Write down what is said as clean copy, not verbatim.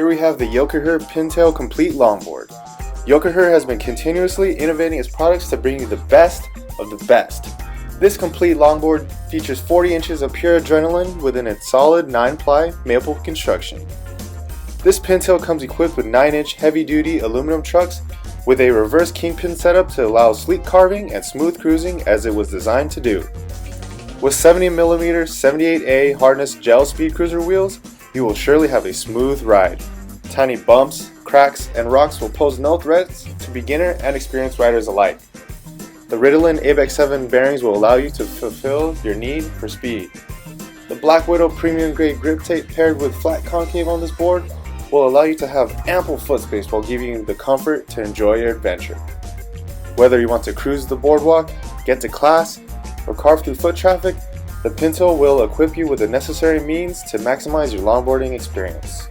Here we have the Yocaher Pintail Complete Longboard. Yocaher has been continuously innovating its products to bring you the best of the best. This complete longboard features 40 inches of pure adrenaline within its solid 9-ply maple construction. This pintail comes equipped with 9-inch heavy-duty aluminum trucks with a reverse kingpin setup to allow sleek carving and smooth cruising as it was designed to do. With 70mm 78A hardness gel speed cruiser wheels, you will surely have a smooth ride. Tiny bumps, cracks, and rocks will pose no threats to beginner and experienced riders alike. The Ritalin ABEX 7 bearings will allow you to fulfill your need for speed. The Black Widow premium grade grip tape paired with flat concave on this board will allow you to have ample foot space while giving you the comfort to enjoy your adventure. Whether you want to cruise the boardwalk, get to class, or carve through foot traffic, the Pintail will equip you with the necessary means to maximize your longboarding experience.